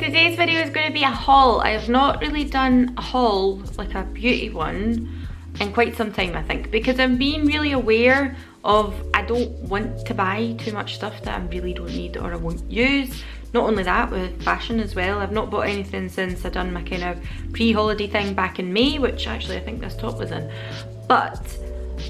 Today's video is going to be a haul. I have not really done a haul, like a beauty one, in quite some time I think, because I'm being really aware of I don't want to buy too much stuff that I really don't need or I won't use. Not only that, with fashion as well. I've not bought anything since I done my kind of pre-holiday thing back in May, which actually I think this top was in. But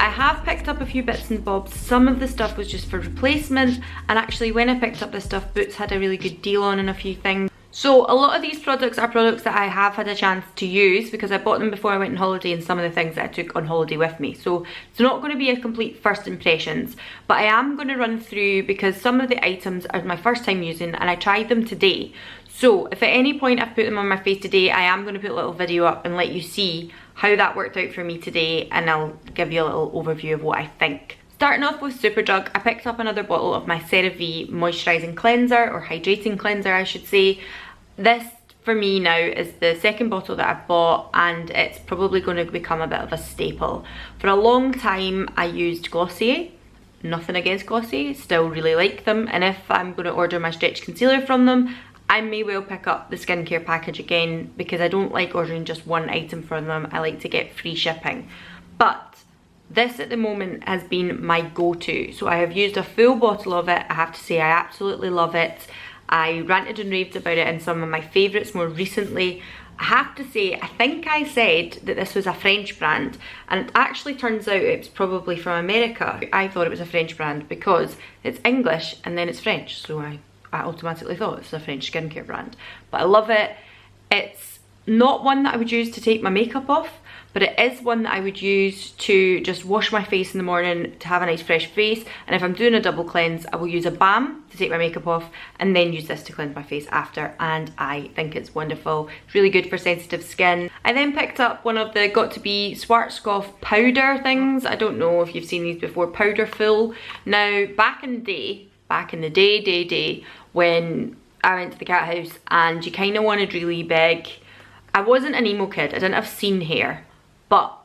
I have picked up a few bits and bobs. Some of the stuff was just for replacement, and actually when I picked up this stuff, Boots had a really good deal on a few things. So a lot of these products are products that I have had a chance to use because I bought them before I went on holiday, and some of the things that I took on holiday with me. So it's not going to be a complete first impressions, but I am going to run through because some of the items are my first time using and I tried them today. So if at any point I've put them on my face today, I am going to put a little video up and let you see how that worked out for me today, and I'll give you a little overview of what I think. Starting off with Superdrug, I picked up another bottle of my CeraVe moisturising cleanser, or hydrating cleanser I should say. This for me now is the second bottle that I've bought, and it's probably going to become a bit of a staple. For a long time I used Glossier. Nothing against Glossier, still really like them, and if I'm going to order my stretch concealer from them, I may well pick up the skincare package again because I don't like ordering just one item from them. I like to get free shipping. But this at the moment has been my go-to. So I have used a full bottle of it. I have to say I absolutely love it. I ranted and raved about it in some of my favourites more recently. I have to say, I think I said that this was a French brand, and it actually turns out it's probably from America. I thought it was a French brand because it's English and then it's French, so I automatically thought it's a French skincare brand. But I love it. It's not one that I would use to take my makeup off, but it is one that I would use to just wash my face in the morning to have a nice fresh face. And if I'm doing a double cleanse, I will use a balm to take my makeup off and then use this to cleanse my face after, and I think it's wonderful. It's really good for sensitive skin. I then picked up one of the Got To Be Schwarzkopf powder things. I don't know if you've seen these before, powder full. Now back in the day when I went to the cat house and you kind of wanted really big, I wasn't an emo kid, I didn't have seam hair, but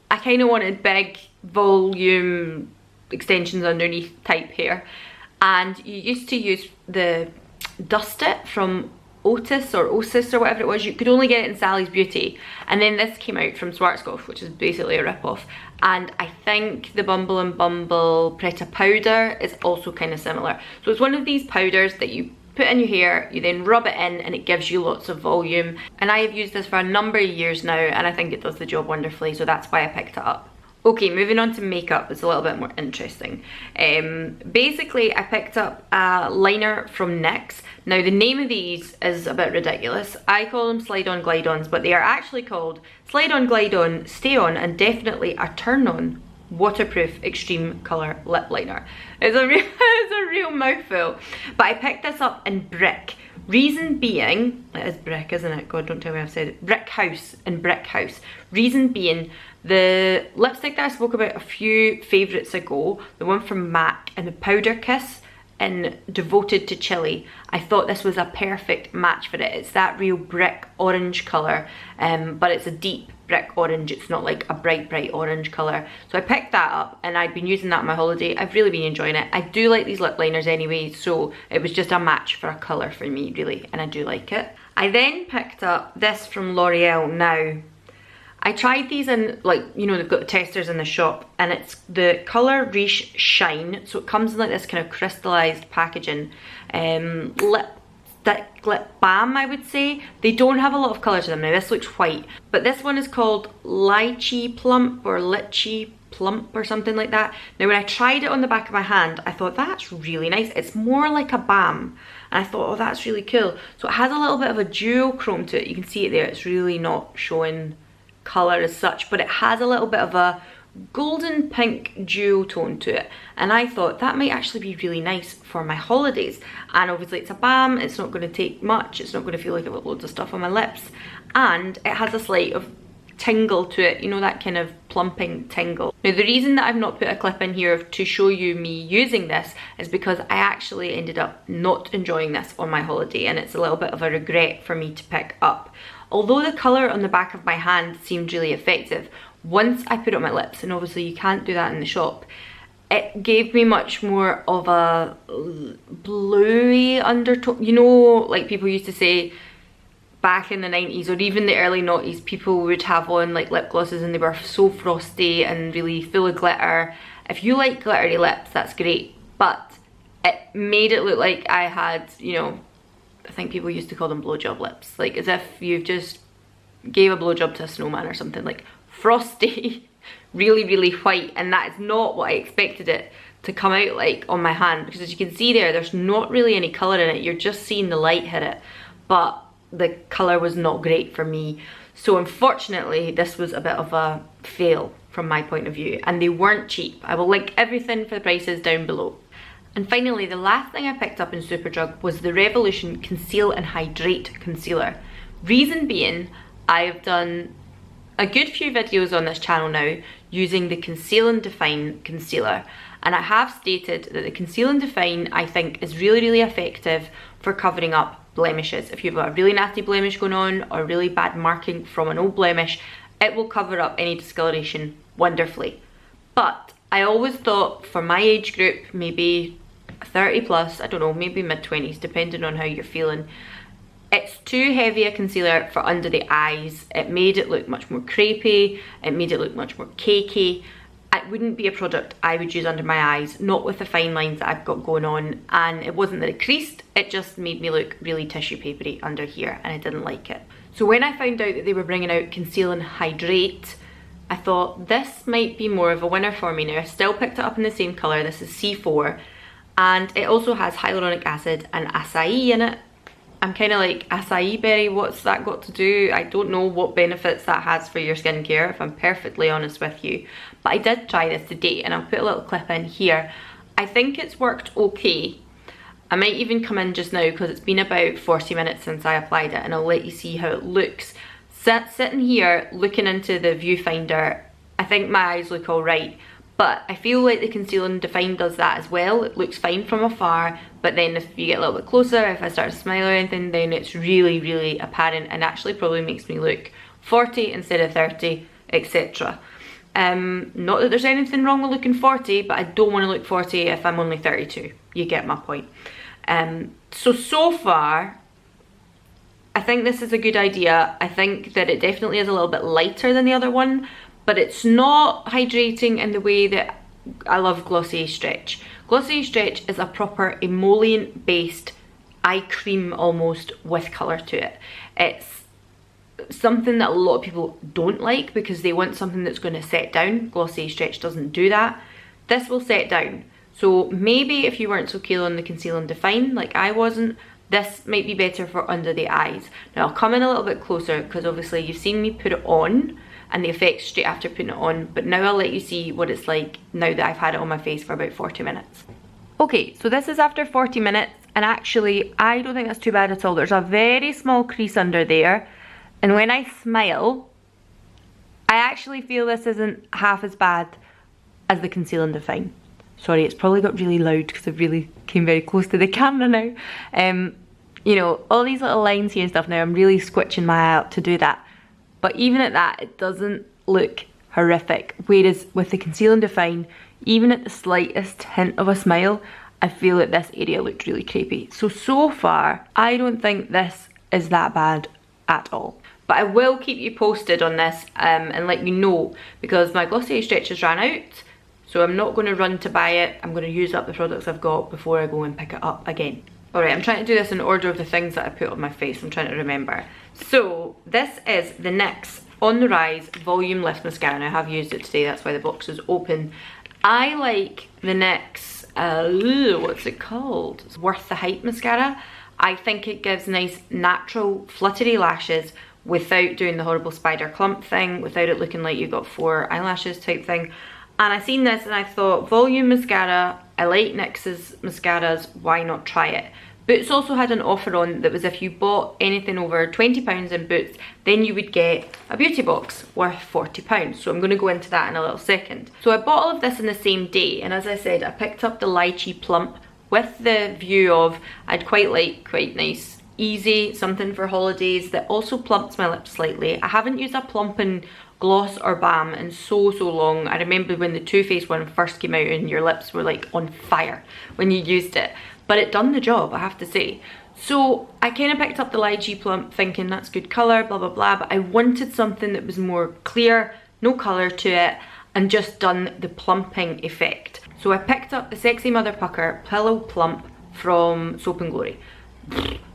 I kind of wanted big volume extensions underneath type hair, and you used to use the Dust It from Otis or Osis or whatever it was. You could only get it in Sally's Beauty, and then this came out from Schwarzkopf, which is basically a rip-off, and I think the Bumble and Bumble Preta powder is also kind of similar. So it's one of these powders that you put in your hair, you then rub it in, and it gives you lots of volume. And I have used this for a number of years now, and I think it does the job wonderfully, so that's why I picked it up. Okay, moving on to makeup, it's a little bit more interesting. Basically, I picked up a liner from NYX. Now, the name of these is a bit ridiculous. I call them slide-on glide-ons, but they are actually called slide-on glide-on, stay-on, and definitely a turn-on waterproof extreme colour lip liner. It's a real mouthful, but I picked this up in Brick. Reason being, it is Brick, isn't it? God, don't tell me I've said it. Brick House, in Brick House. Reason being, the lipstick that I spoke about a few favourites ago, the one from MAC and the Powder Kiss in Devoted to Chili, I thought this was a perfect match for it. It's that real brick orange colour, but it's a deep brick orange. It's not like a bright orange colour. So I picked that up, and I'd been using that on my holiday. I've really been enjoying it. I do like these lip liners anyway, so it was just a match for a colour for me really, and I do like it. I then picked up this from L'Oreal. Now, I tried these in, like, you know, they've got the testers in the shop, and it's the Colour Riche Shine. So it comes in like this kind of crystallized packaging. Lip balm, I would say. They don't have a lot of colour to them. Now this looks white, but this one is called Lychee Plump or Litchi Plump or something like that. Now when I tried it on the back of my hand, I thought that's really nice. It's more like a balm, and I thought, oh, that's really cool. So it has a little bit of a duochrome to it. You can see it there. It's really not showing colour as such, but it has a little bit of a golden pink duotone to it, and I thought that might actually be really nice for my holidays. And obviously it's a balm, it's not going to take much, it's not going to feel like I've got loads of stuff on my lips, and it has a slight of tingle to it, you know, that kind of plumping tingle. Now the reason that I've not put a clip in here to show you me using this is because I actually ended up not enjoying this on my holiday, and it's a little bit of a regret for me to pick up. Although the colour on the back of my hand seemed really effective, once I put it on my lips, and obviously you can't do that in the shop, it gave me much more of a bluey undertone. You know, like people used to say, back in the 90s or even the early 90s, people would have on like lip glosses and they were so frosty and really full of glitter. If you like glittery lips, that's great, but it made it look like I had, you know, I think people used to call them blowjob lips, like as if you've just gave a blowjob to a snowman or something, like frosty, really, really white, and that is not what I expected it to come out like on my hand, because as you can see there's not really any colour in it, you're just seeing the light hit it, but the colour was not great for me. So unfortunately, this was a bit of a fail from my point of view, and they weren't cheap. I will link everything for the prices down below. And finally, the last thing I picked up in Superdrug was the Revolution Conceal and Hydrate Concealer. Reason being, I've done a good few videos on this channel now using the Conceal and Define Concealer, and I have stated that the Conceal and Define I think is really, really effective for covering up blemishes. If you've got a really nasty blemish going on or really bad marking from an old blemish, it will cover up any discoloration wonderfully. But I always thought for my age group, maybe 30 plus, I don't know, maybe mid-20s, depending on how you're feeling, it's too heavy a concealer for under the eyes. It made it look much more crepey, it made it look much more cakey. It wouldn't be a product I would use under my eyes, not with the fine lines that I've got going on, and it wasn't that it creased, it just made me look really tissue papery under here, and I didn't like it. So when I found out that they were bringing out Conceal and Hydrate, I thought this might be more of a winner for me. Now I still picked it up in the same colour, this is C4, and it also has hyaluronic acid and acai in it. I'm kind of like, acai berry, what's that got to do? I don't know what benefits that has for your skincare, if I'm perfectly honest with you. But I did try this today, and I'll put a little clip in here. I think it's worked okay. I might even come in just now because it's been about 40 minutes since I applied it, and I'll let you see how it looks. Sitting here looking into the viewfinder, I think my eyes look alright, but I feel like the Conceal and Define does that as well. It looks fine from afar, but then if you get a little bit closer, if I start to smile or anything, then it's really, really apparent and actually probably makes me look 40 instead of 30, etc. Not that there's anything wrong with looking 40, but I don't want to look 40 if I'm only 32. You get my point. So far, I think this is a good idea. I think that it definitely is a little bit lighter than the other one, but it's not hydrating in the way that I love Glossier Stretch. Glossier Stretch is a proper emollient based eye cream almost with colour to it. It's something that a lot of people don't like because they want something that's going to set down. Glossier Stretch doesn't do that. This will set down. So maybe if you weren't so keen on the Conceal and Define like I wasn't, this might be better for under the eyes. Now I'll come in a little bit closer because obviously you've seen me put it on and the effects straight after putting it on, but now I'll let you see what it's like now that I've had it on my face for about 40 minutes. Okay, so this is after 40 minutes, and actually I don't think that's too bad at all. There's a very small crease under there, and when I smile, I actually feel this isn't half as bad as the Conceal and Define. Sorry, it's probably got really loud because I've really came very close to the camera now. You know, all these little lines here and stuff now, I'm really squitching my eye up to do that. But even at that, it doesn't look horrific. Whereas with the Conceal and Define, even at the slightest hint of a smile, I feel that this area looked really crepey. So far, I don't think this is that bad at all. But I will keep you posted on this and let you know, because my Glossier Stretch has ran out. So I'm not going to run to buy it. I'm going to use up the products I've got before I go and pick it up again. Alright, I'm trying to do this in order of the things that I put on my face. I'm trying to remember. So this is the NYX On The Rise Volume Lift Mascara, and I have used it today, that's why the box is open. I like the NYX, what's it called? It's Worth the Hype mascara. I think it gives nice natural fluttery lashes without doing the horrible spider clump thing, without it looking like you've got 4 eyelashes type thing. And I seen this and I thought, volume mascara, I like NYX's mascaras, why not try it? Boots also had an offer on that was if you bought anything over £20 in Boots, then you would get a beauty box worth £40. So I'm going to go into that in a little second. So I bought all of this in the same day, and as I said, I picked up the Lychee Plump with the view of I'd quite like quite nice, easy, something for holidays that also plumps my lips slightly. I haven't used a plumping gloss or balm in so long. I remember when the Too Faced one first came out and your lips were like on fire when you used it. But it done the job, I have to say. So I kind of picked up the Lychee Plump thinking that's good colour, blah blah blah, but I wanted something that was more clear, no colour to it, and just done the plumping effect. So I picked up the Sexy Mother Pucker Pillow Plump from Soap and Glory.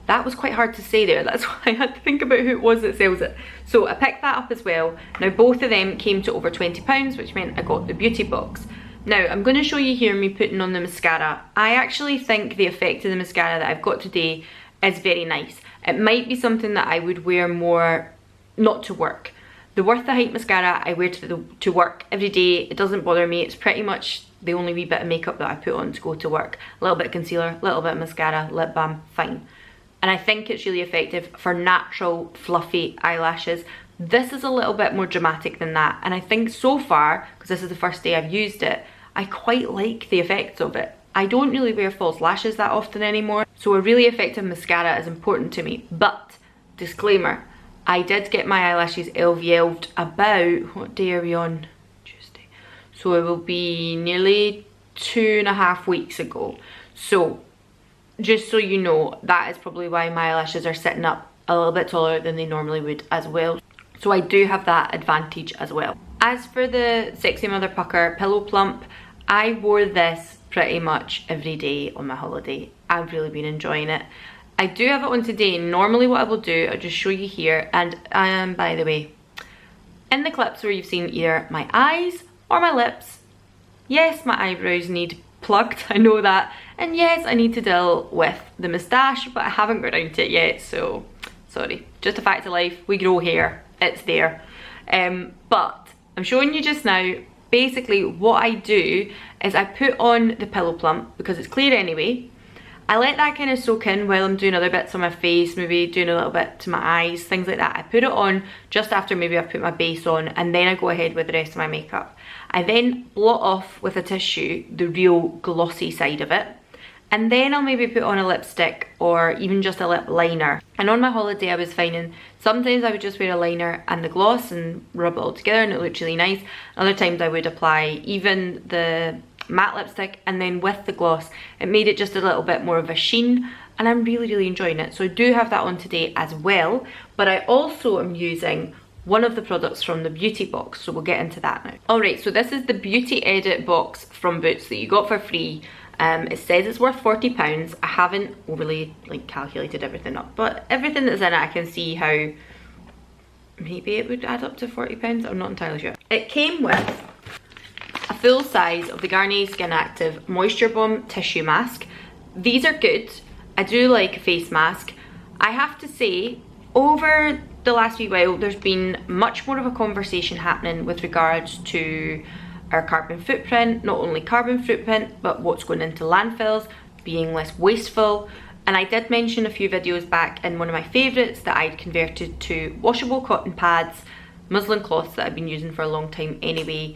That was quite hard to say there, that's why I had to think about who it was that sells it. So I picked that up as well. Now both of them came to over £20, which meant I got the beauty box. Now I'm going to show you here me putting on the mascara. I actually think the effect of the mascara that I've got today is very nice. It might be something that I would wear more not to work. The Worth the Hype mascara I wear to work every day. It doesn't bother me. It's pretty much the only wee bit of makeup that I put on to go to work. A little bit of concealer, a little bit of mascara, lip balm, fine. And I think it's really effective for natural fluffy eyelashes. This is a little bit more dramatic than that, and I think so far, because this is the first day I've used it, I quite like the effects of it. I don't really wear false lashes that often anymore, so a really effective mascara is important to me. But, disclaimer, I did get my eyelashes LVL'd about, what day are we on? Tuesday. So it will be nearly 2.5 weeks ago. So, just so you know, that is probably why my eyelashes are sitting up a little bit taller than they normally would as well. So I do have that advantage as well. As for the Sexy Mother Pucker Pillow Plump, I wore this pretty much every day on my holiday. I've really been enjoying it. I do have it on today. Normally what I will do, I'll just show you here, and by the way, in the clips where you've seen either my eyes or my lips, yes, my eyebrows need plugged, I know that, and yes, I need to deal with the moustache, but I haven't got around to it yet, so sorry. Just a fact of life, we grow hair, it's there. But I'm showing you just now, basically what I do is I put on the Pillow Plump because it's clear anyway. I let that kind of soak in while I'm doing other bits on my face, maybe doing a little bit to my eyes, things like that. I put it on just after maybe I've put my base on, and then I go ahead with the rest of my makeup. I then blot off with a tissue the real glossy side of it, and then I'll maybe put on a lipstick or even just a lip liner. And on my holiday I was finding sometimes I would just wear a liner and the gloss and rub it all together and it looked really nice. Other times I would apply even the matte lipstick and then with the gloss. It made it just a little bit more of a sheen, and I'm really enjoying it. So I do have that on today as well, but I also am using one of the products from the beauty box, so we'll get into that now. Alright, so this is the Beauty Edit box from Boots that you got for free. It says it's worth £40. I haven't overly calculated everything up, but everything that's in it I can see how maybe it would add up to £40. I'm not entirely sure. It came with a full size of the Garnier Skin Active Moisture Bomb Tissue Mask. These are good. I do like a face mask. I have to say, over the last wee while, there's been much more of a conversation happening with regards to our carbon footprint, not only carbon footprint, but what's going into landfills, being less wasteful. And I did mention a few videos back in one of my favourites that I'd converted to washable cotton pads, muslin cloths that I've been using for a long time anyway.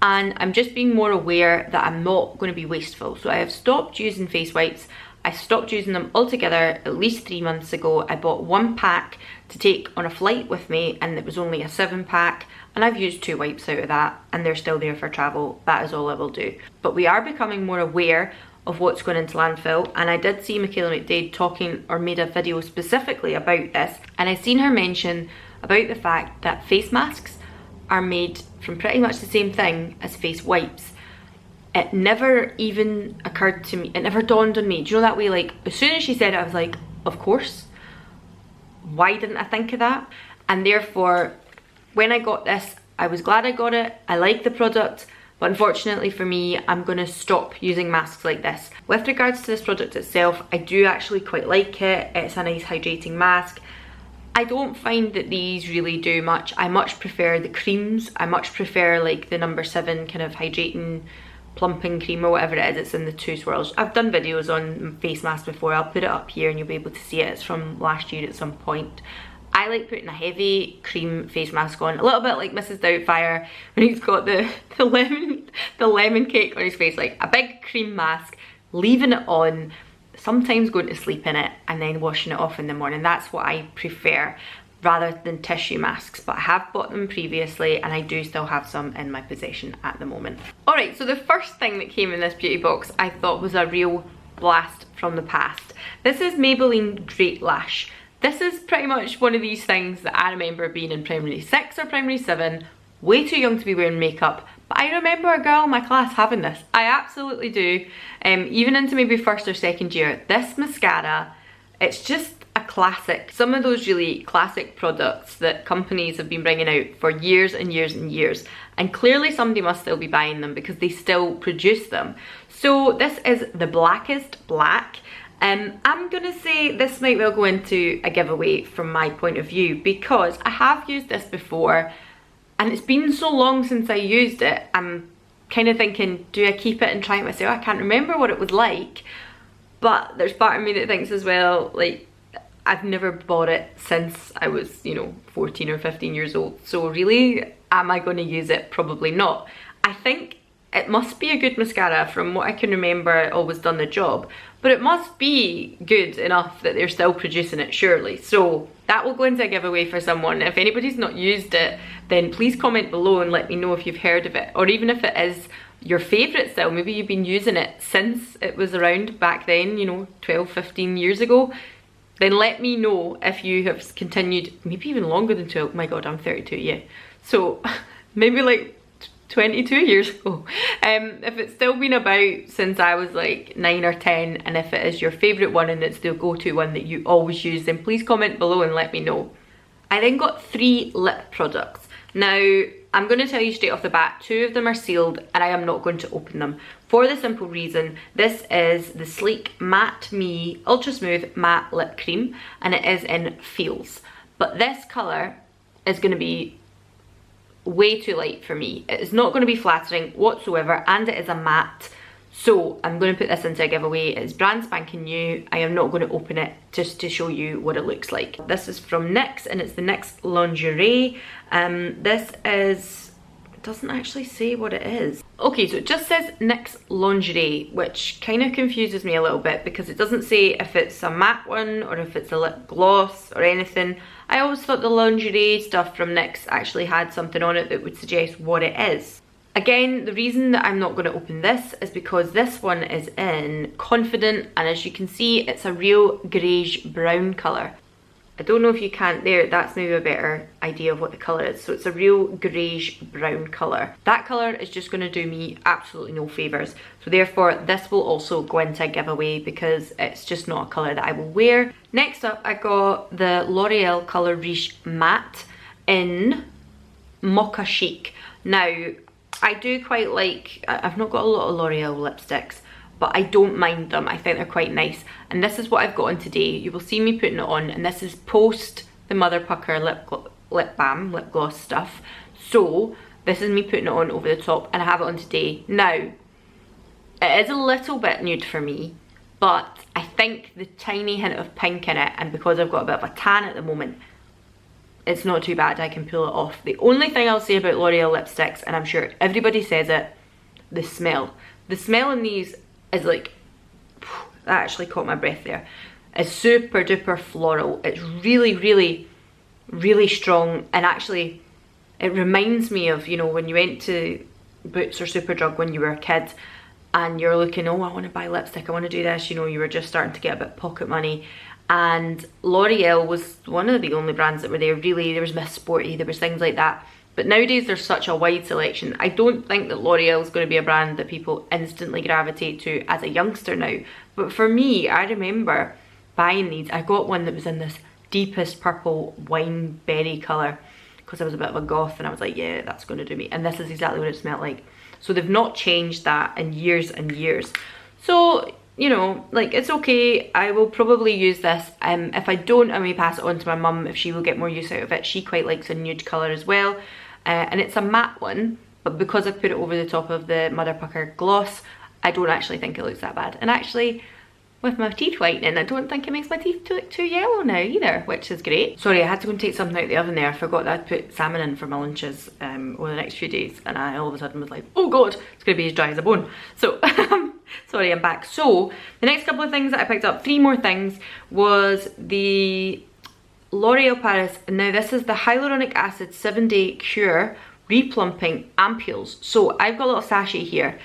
And I'm just being more aware that I'm not going to be wasteful. So I have stopped using face wipes. I stopped using them altogether at least 3 months ago. I bought 1 pack to take on a flight with me, and it was only a 7-pack. And I've used 2 wipes out of that, and they're still there for travel. That is all I will do. But we are becoming more aware of what's going into landfill, and I did see Michaela McDade talking or made a video specifically about this, and I seen her mention about the fact that face masks are made from pretty much the same thing as face wipes. It never even occurred to me, it never dawned on me. Do you know that way, like, as soon as she said it, I was like, of course. Why didn't I think of that? And therefore, when I got this, I was glad I got it. I like the product, but unfortunately for me, I'm gonna stop using masks like this. With regards to this product itself, I do actually quite like it. It's a nice hydrating mask. I don't find that these really do much. I much prefer the creams. I much prefer like the number 7 kind of hydrating plumping cream or whatever it is. It's in the 2 swirls. I've done videos on face masks before. I'll put it up here and you'll be able to see it. It's from last year at some point. I like putting a heavy cream face mask on, a little bit like Mrs. Doubtfire when he's got the lemon cake on his face, like a big cream mask, leaving it on, sometimes going to sleep in it and then washing it off in the morning. That's what I prefer rather than tissue masks, but I have bought them previously and I do still have some in my possession at the moment. Alright, so the first thing that came in this beauty box I thought was a real blast from the past. This is Maybelline Great Lash. This is pretty much one of these things that I remember being in primary 6 or primary 7, way too young to be wearing makeup, but I remember a girl in my class having this. I absolutely do. Even into maybe 1st or 2nd year. This mascara, it's just a classic. Some of those really classic products that companies have been bringing out for years and years and years, and clearly somebody must still be buying them because they still produce them. So this is the Blackest Black. I'm gonna say this might well go into a giveaway from my point of view, because I have used this before and it's been so long since I used it. I'm kind of thinking, do I keep it and try it myself? I can't remember what it was like, but there's part of me that thinks as well, like, I've never bought it since I was, you know, 14 or 15 years old. So really, am I going to use it? Probably not. I think it must be a good mascara. From what I can remember, it always done the job. But it must be good enough that they're still producing it, surely. So that will go into a giveaway for someone. If anybody's not used it, then please comment below and let me know if you've heard of it. Or even if it is your favourite still, maybe you've been using it since it was around back then, you know, 12, 15 years ago. Then let me know if you have continued, maybe even longer than 12. Oh my god, I'm 32, yeah. So maybe like 22 years ago. If it's still been about since I was like 9 or 10, and if it is your favourite one and it's the go-to one that you always use, then please comment below and let me know. I then got 3 lip products. Now, I'm going to tell you straight off the bat, 2 of them are sealed and I am not going to open them. For the simple reason, this is the Sleek Matte Me Ultra Smooth Matte Lip Cream, and it is in Feels. But this colour is going to be way too light for me. It is not going to be flattering whatsoever, and it is a matte. So I'm going to put this into a giveaway. It's brand spanking new. I am not going to open it, just to show you what it looks like. This is from NYX and it's the NYX Lingerie. This is, it doesn't actually say what it is. Okay, so it just says NYX Lingerie, which kind of confuses me a little bit because it doesn't say if it's a matte one or if it's a lip gloss or anything. I always thought the lingerie stuff from NYX actually had something on it that would suggest what it is. Again, the reason that I'm not going to open this is because this one is in Confident, and as you can see, it's a real greyish brown colour. I don't know if you can't there, that's maybe a better idea of what the colour is. So it's a real greyish brown colour. That colour is just going to do me absolutely no favours. So therefore, this will also go into a giveaway because it's just not a colour that I will wear. Next up, I got the L'Oreal Colour Riche Matte in Mocha Chic. Now, I do quite like, I've not got a lot of L'Oreal lipsticks, but I don't mind them. I think they're quite nice. And this is what I've got on today. You will see me putting it on, and this is post the Mother Pucker lip balm, lip gloss stuff. So this is me putting it on over the top, and I have it on today. Now, it is a little bit nude for me, but I think the tiny hint of pink in it, and because I've got a bit of a tan at the moment, it's not too bad. I can pull it off. The only thing I'll say about L'Oreal lipsticks, and I'm sure everybody says it, the smell. The smell in these is like, that actually caught my breath there. It's super duper floral. It's really, really, really strong, and actually it reminds me of, you know, when you went to Boots or Superdrug when you were a kid and you're looking, oh, I want to buy lipstick, I want to do this, you know, you were just starting to get a bit of pocket money. And L'Oreal was one of the only brands that were there, really. There was Miss Sporty, there was things like that. But nowadays there's such a wide selection. I don't think that L'Oreal is going to be a brand that people instantly gravitate to as a youngster now. But for me, I remember buying these. I got one that was in this deepest purple wine berry colour because I was a bit of a goth and I was like, yeah, that's going to do me. And this is exactly what it smelled like. So they've not changed that in years and years. So, you know, like, it's okay. I will probably use this. If I don't, I may pass it on to my mum if she will get more use out of it. She quite likes a nude colour as well. And it's a matte one, but because I've put it over the top of the Mother Pucker gloss, I don't actually think it looks that bad. And actually, with my teeth whitening, I don't think it makes my teeth too yellow now either, which is great. Sorry, I had to go and take something out of the oven there. I forgot that I'd put salmon in for my lunches over the next few days, and I all of a sudden was like, oh god, it's gonna be as dry as a bone. So, sorry, I'm back. So, the next couple of things that I picked up, 3 more things, was the L'Oreal Paris. Now this is the Hyaluronic Acid 7-Day Cure Replumping Ampules. So I've got a little sachet here,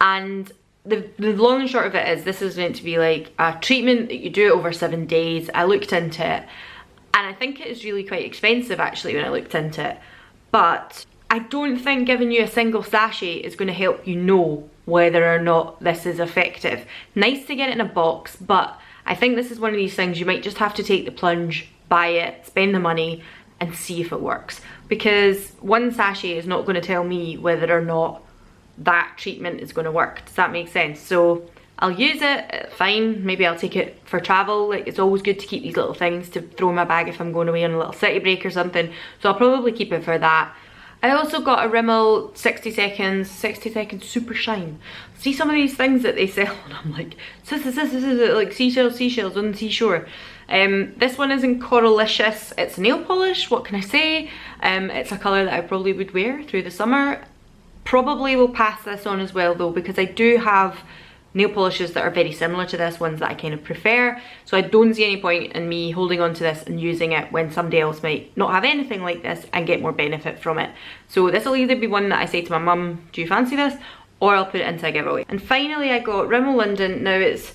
and the long and short of it is this is meant to be like a treatment that you do it over 7 days. I looked into it and I think it is really quite expensive actually when I looked into it. But I don't think giving you a single sachet is going to help you know whether or not this is effective. Nice to get it in a box, but I think this is one of these things you might just have to take the plunge, buy it, spend the money and see if it works. Because one sachet is not going to tell me whether or not that treatment is going to work. Does that make sense? So I'll use it, fine, maybe I'll take it for travel. Like, it's always good to keep these little things to throw in my bag if I'm going away on a little city break or something. So I'll probably keep it for that. I also got a Rimmel 60 seconds super shine. See some of these things that they sell and I'm like, like seashells on the seashore. This one is in Coralicious. It's nail polish, what can I say? It's a colour that I probably would wear through the summer. Probably will pass this on as well though, because I do have nail polishes that are very similar to this, ones that I kind of prefer. So I don't see any point in me holding on to this and using it when somebody else might not have anything like this and get more benefit from it. So this will either be one that I say to my mum, do you fancy this? Or I'll put it into a giveaway. And finally I got Rimmel London. Now it's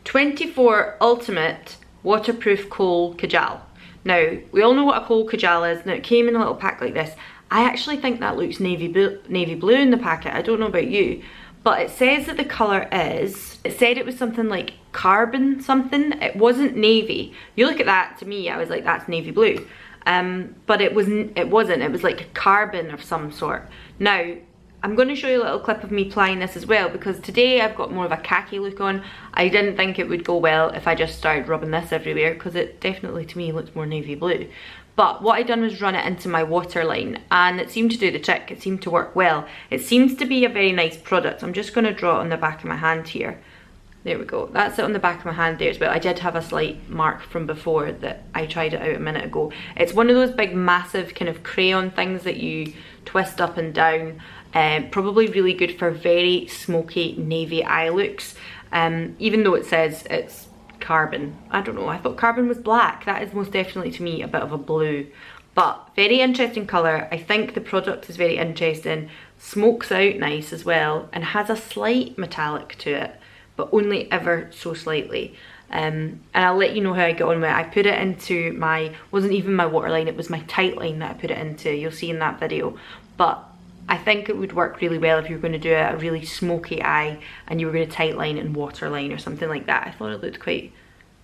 24 Ultimate Waterproof Kohl Kajal. Now, we all know what a Kohl Kajal is. Now it came in a little pack like this. I actually think that looks navy blue in the packet. I don't know about you. But it says that the colour is, it said it was something like carbon something. It wasn't navy. You look at that, to me, I was like, that's navy blue. But it wasn't, it was like a carbon of some sort. Now, I'm going to show you a little clip of me applying this as well, because today I've got more of a khaki look on. I didn't think it would go well if I just started rubbing this everywhere, because it definitely, to me, looks more navy blue. But what I done was run it into my waterline and it seemed to do the trick. It seemed to work well. It seems to be a very nice product. I'm just going to draw it on the back of my hand here. There we go. That's it on the back of my hand there as well. I did have a slight mark from before that I tried it out a minute ago. It's one of those big massive kind of crayon things that you twist up and down. Probably really good for very smoky navy eye looks. Even though it says it's carbon. I don't know, I thought carbon was black. That is most definitely to me a bit of a blue. But very interesting colour. I think the product is very interesting. Smokes out nice as well and has a slight metallic to it, but only ever so slightly. And I'll let you know how I get on with it. I put it into my, wasn't even my waterline, it was my tight line that I put it into. You'll see in that video. But I think it would work really well if you were going to do a really smoky eye and you were going to tight line and waterline or something like that. I thought it looked quite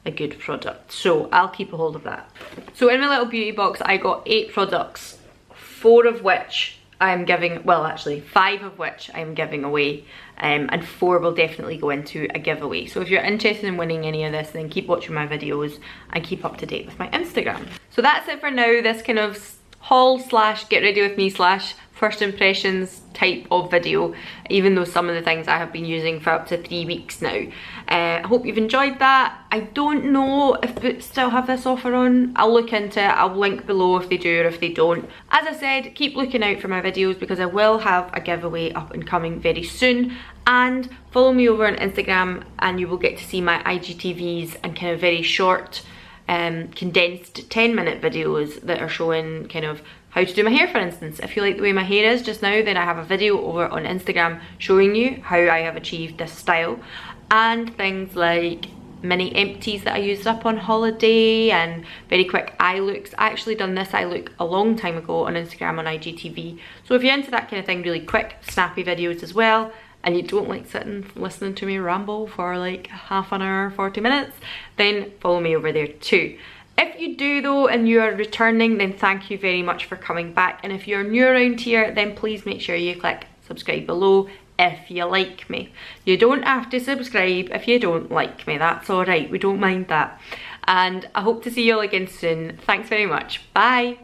a good product, so I'll keep a hold of that. So in my little beauty box I got 8 products, 4 of which I am giving, well actually 5 of which I am giving away, and 4 will definitely go into a giveaway. So if you're interested in winning any of this, then keep watching my videos and keep up to date with my Instagram. So that's it for now, this kind of haul slash get ready with me slash first impressions type of video, even though some of the things I have been using for up to 3 weeks now. I hope you've enjoyed that. I don't know if Boots still have this offer on. I'll look into it. I'll link below if they do or if they don't. As I said, keep looking out for my videos because I will have a giveaway up and coming very soon. And follow me over on Instagram and you will get to see my IGTVs and kind of very short condensed 10-minute videos that are showing kind of how to do my hair, for instance. If you like the way my hair is just now, then I have a video over on Instagram showing you how I have achieved this style, and things like mini empties that I used up on holiday and very quick eye looks. I actually done this eye look a long time ago on Instagram on IGTV. So if you're into that kind of thing, really quick, snappy videos as well, and you don't like sitting listening to me ramble for like half an hour, 40 minutes, then follow me over there too. If you do though and you are returning, then thank you very much for coming back. And if you're new around here, then please make sure you click subscribe below if you like me. You don't have to subscribe if you don't like me, that's alright, we don't mind that. And I hope to see you all again soon. Thanks very much, bye.